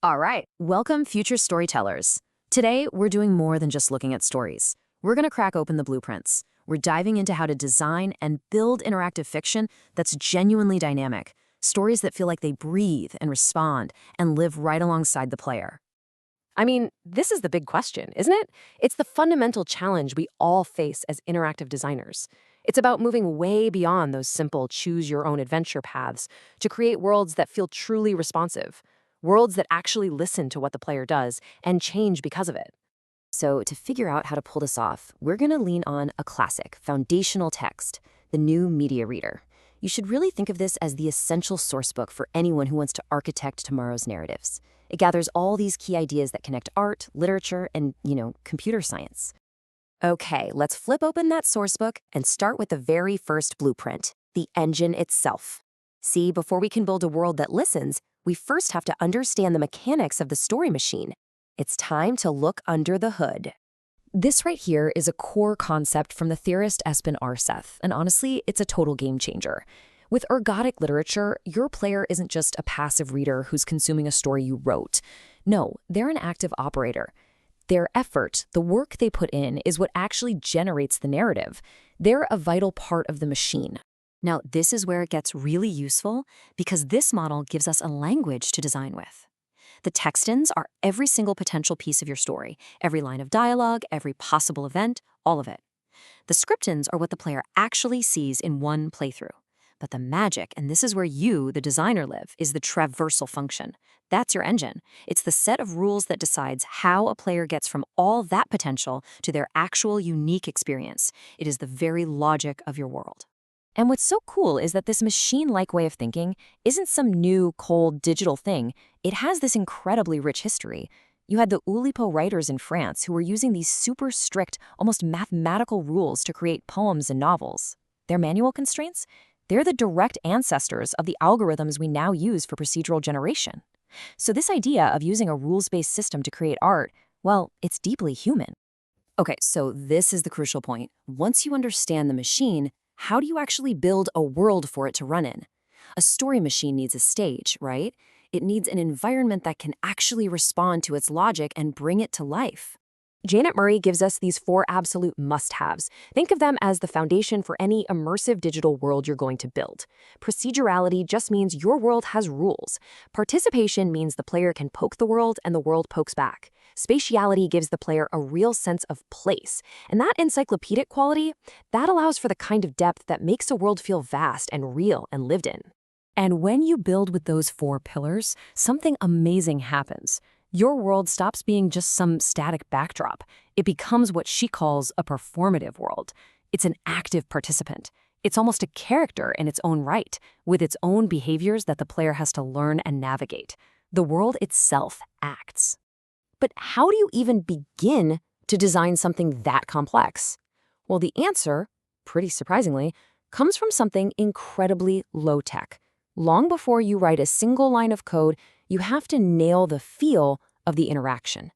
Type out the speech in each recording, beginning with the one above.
All right, welcome future storytellers. Today, we're doing more than just looking at stories. We're going to crack open the blueprints. We're diving into how to design and build interactive fiction that's genuinely dynamic, stories that feel like they breathe and respond and live right alongside the player. I mean, this is the big question, isn't it? It's the fundamental challenge we all face as interactive designers. It's about moving way beyond those simple choose-your-own-adventure paths to create worlds that feel truly responsive, worlds that actually listen to what the player does and change because of it. So, to figure out how to pull this off, we're going to lean on a classic, foundational text, the new media reader. You should really think of this as the essential sourcebook for anyone who wants to architect tomorrow's narratives. It gathers all these key ideas that connect art, literature, and, computer science. Okay, let's flip open that sourcebook and start with the very first blueprint, the engine itself. See, before we can build a world that listens, we first have to understand the mechanics of the story machine. It's time to look under the hood. This right here is a core concept from the theorist Espen Aarseth, and honestly, it's a total game changer. With ergodic literature, your player isn't just a passive reader who's consuming a story you wrote. No, they're an active operator. Their effort, the work they put in, is what actually generates the narrative. They're a vital part of the machine. Now, this is where it gets really useful because this model gives us a language to design with. The text-ins are every single potential piece of your story, every line of dialogue, every possible event, all of it. The script-ins are what the player actually sees in one playthrough. But the magic, and this is where you, the designer, live, is the traversal function. That's your engine. It's the set of rules that decides how a player gets from all that potential to their actual unique experience. It is the very logic of your world. And what's so cool is that this machine-like way of thinking isn't some new, cold, digital thing. It has this incredibly rich history. You had the Oulipo writers in France who were using these super strict, almost mathematical rules to create poems and novels. Their manual constraints? They're the direct ancestors of the algorithms we now use for procedural generation. So this idea of using a rules-based system to create art, well, it's deeply human. Okay, so this is the crucial point. Once you understand the machine, how do you actually build a world for it to run in? A story machine needs a stage, right? It needs an environment that can actually respond to its logic and bring it to life. Janet Murray gives us these 4 absolute must-haves. Think of them as the foundation for any immersive digital world you're going to build. Procedurality just means your world has rules. Participation means the player can poke the world and the world pokes back. Spatiality gives the player a real sense of place. And that encyclopedic quality, that allows for the kind of depth that makes a world feel vast and real and lived in. And when you build with those 4 pillars, something amazing happens. Your world stops being just some static backdrop. It becomes what she calls a performative world. It's an active participant. It's almost a character in its own right, with its own behaviors that the player has to learn and navigate. The world itself acts. But how do you even begin to design something that complex? Well, the answer, pretty surprisingly, comes from something incredibly low-tech. Long before you write a single line of code, you have to nail the feel of the interaction.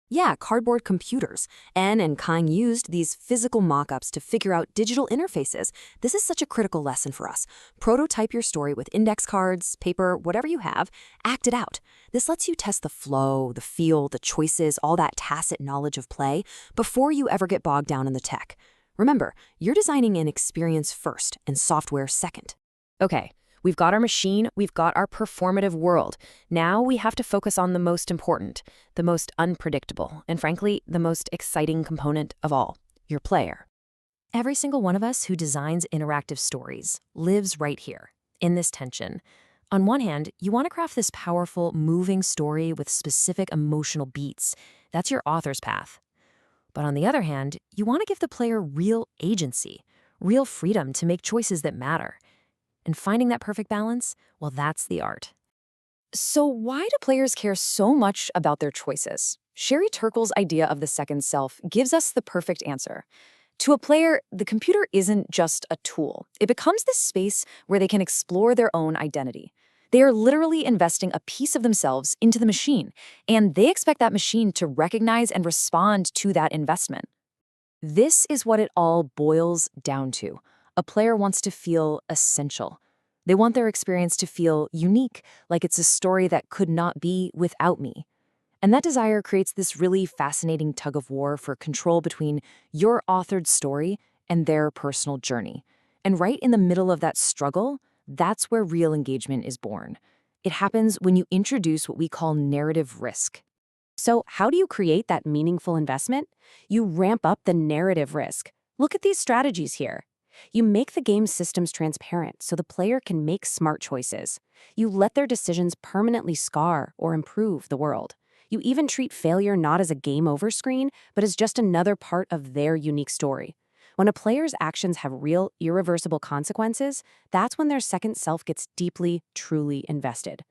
Yeah, cardboard computers. Anne and Kang used these physical mock-ups to figure out digital interfaces. This is such a critical lesson for us. Prototype your story with index cards, paper, whatever you have. Act it out. This lets you test the flow, the feel, the choices, all that tacit knowledge of play before you ever get bogged down in the tech. Remember, you're designing an experience first and software second. Okay. We've got our machine, we've got our performative world. Now we have to focus on the most important, the most unpredictable, and frankly, the most exciting component of all, your player. Every single one of us who designs interactive stories lives right here, in this tension. On one hand, you want to craft this powerful, moving story with specific emotional beats. That's your author's path. But on the other hand, you want to give the player real agency, real freedom to make choices that matter. And finding that perfect balance, well, that's the art. So why do players care so much about their choices? Sherry Turkle's idea of the second self gives us the perfect answer. To a player, the computer isn't just a tool. It becomes this space where they can explore their own identity. They are literally investing a piece of themselves into the machine, and they expect that machine to recognize and respond to that investment. This is what it all boils down to. A player wants to feel essential. They want their experience to feel unique, like it's a story that could not be without me. And that desire creates this really fascinating tug of war for control between your authored story and their personal journey. And right in the middle of that struggle, that's where real engagement is born. It happens when you introduce what we call narrative risk. So, how do you create that meaningful investment? You ramp up the narrative risk. Look at these strategies here. You make the game systems transparent so the player can make smart choices. You let their decisions permanently scar or improve the world. You even treat failure not as a game over screen, but as just another part of their unique story. When a player's actions have real, irreversible consequences, that's when their second self gets deeply, truly invested.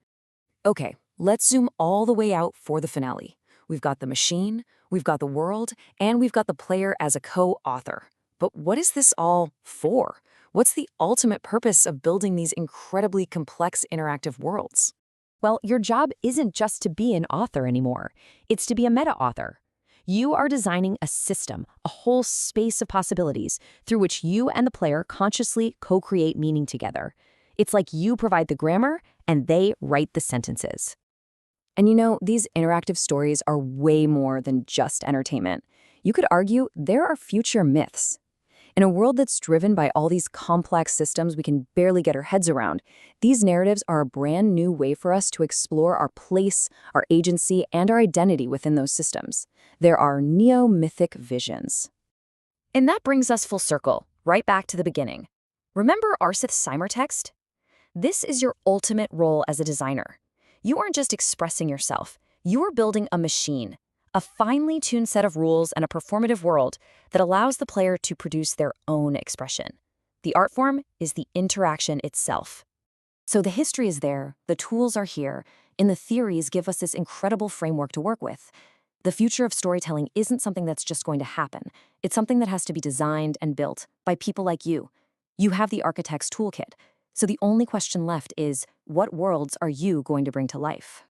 Okay, let's zoom all the way out for the finale. We've got the machine, we've got the world, and we've got the player as a co-author. But what is this all for? What's the ultimate purpose of building these incredibly complex interactive worlds? Well, your job isn't just to be an author anymore. It's to be a meta-author. You are designing a system, a whole space of possibilities through which you and the player consciously co-create meaning together. It's like you provide the grammar and they write the sentences. And you know, these interactive stories are way more than just entertainment. You could argue there are future myths. In a world that's driven by all these complex systems we can barely get our heads around, these narratives are a brand new way for us to explore our place, our agency, and our identity within those systems. There are neo-mythic visions. And that brings us full circle, right back to the beginning. Remember Arsith's Cymertext? This is your ultimate role as a designer. You aren't just expressing yourself, you are building a machine, a finely tuned set of rules and a performative world that allows the player to produce their own expression. The art form is the interaction itself. So the history is there, the tools are here, and the theories give us this incredible framework to work with. The future of storytelling isn't something that's just going to happen. It's something that has to be designed and built by people like you. You have the architect's toolkit. So the only question left is, what worlds are you going to bring to life?